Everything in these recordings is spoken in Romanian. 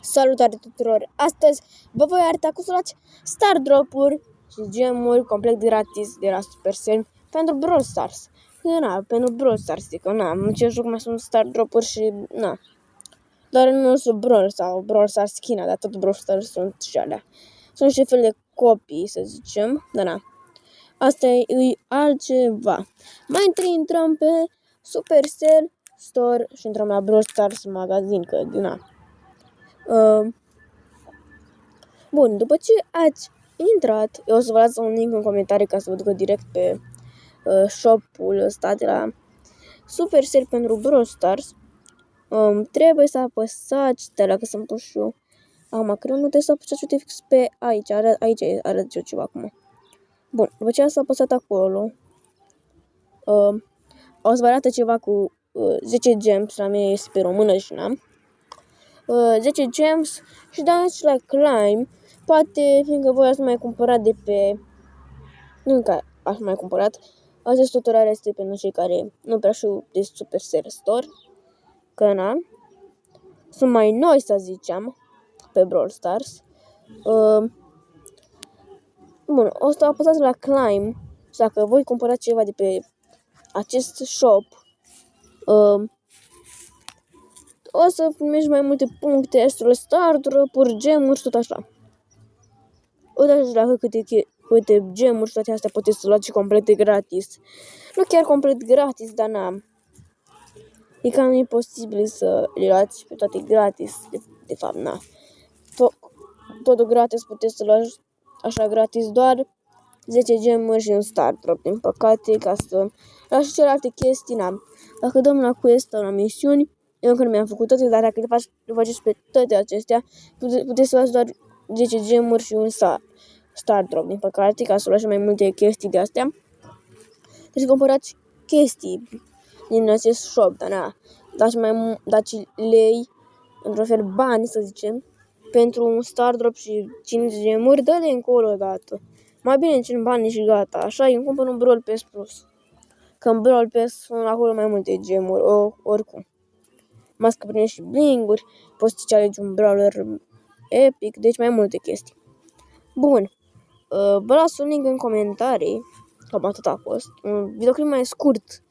Salutare tuturor! Astăzi vă voi arăta cum să luați Star Drop-uri și gemuri complet gratis de la Supercell pentru Brawl Stars. Pentru Brawl Stars, zic că în ce joc mai sunt Star Drop-uri și Dar nu sunt Brawl Stars China, dar tot Brawl Stars sunt și alea. Sunt și fel de copii, să zicem, asta e altceva. Mai întâi intrăm pe Supercell Store și intrăm la Brawl Stars magazin, că bun, după ce ați intrat, eu o să vă las un link în comentarii ca să vă ducă direct pe shop-ul ăsta de la Supercell pentru Brawl Stars. Trebuie să apăsați, dacă să-mi pun și eu, cred că nu trebuie să apăsați, uite, fix pe aici, aici arăt eu ceva acum. Bun, după ce ați apăsat acolo, o să vă arată ceva cu 10 gems, la mine este pe română și 10 gems și dați la Climb. Poate, fiindcă voi ați mai cumpărat de pe... Nu că ați mai cumpărat. Acest tutorial este pentru cei care nu prea știu de Supercell Store. Că sunt mai noi, să zicem, pe Brawl Stars. Bun, o să apăsați la Climb. Și dacă voi cumpărați ceva de pe acest shop, o să primești mai multe puncte, extra Star Drop-uri, gemuri și tot așa. Uitați la câte gemuri și toate astea puteți să luați complet gratis. Nu chiar complet gratis, dar e cam imposibil să le luați pe toate gratis. De fapt, totul gratis puteți să luați așa gratis, doar 10 gemuri și un Star Drop, din păcate, ca să luați și celelalte chestii, Dacă dăm la quest sau la misiuni, eu încă nu mi-am făcut toate, dar dacă le faceți pe toate acestea, puteți să luați doar 10 gemuri și un Star Drop, din păcate, ca să luați mai multe chestii de astea. Deci cumpărați chestii din acest shop, dar dați lei, într-un fel bani, să zicem, pentru un Star Drop și 5 gemuri, dă-le încolo odată. Mai bine 5 bani și gata, așa îmi cumpăr un Brawl Pass Plus. Că în Brawl Pass sunt acolo mai multe gemuri, oricum. Mască prinde și blinguri, poți să alegi un brawler epic, deci mai multe chestii. Bun, vă las un link în comentarii, cam atât a fost. Un videoclip mai scurt,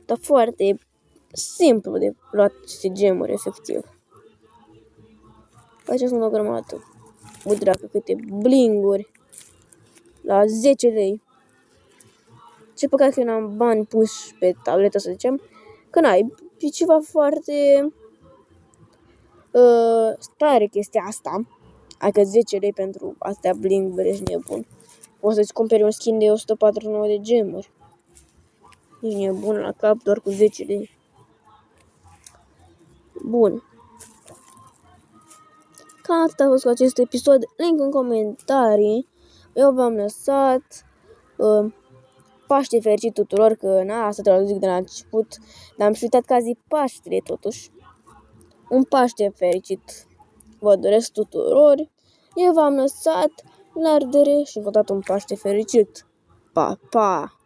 dar foarte simplu de luat aceste gemuri, efectiv. Aici sunt o grămadă. Uite dacă câte blinguri la 10 lei. Ce păcat că eu n-am bani puși pe tabletă, să zicem, că e ceva foarte tare chestia asta. Adică 10 lei pentru astea blinguri, ești nebun. O să-ți cumperi un skin de 149 de gemuri. Ești nebun la cap doar cu 10 lei. Bun. Cam atât a fost cu acest episod. Link în comentarii. Eu v-am lăsat. Paște fericit tuturor, că asta te-o zic de la început. Dar am și uitat că azi e Paștele, totuși. Un Paște fericit vă doresc tuturor. Eu v-am lăsat la ardere și încă o dată un Paște fericit. Pa, pa!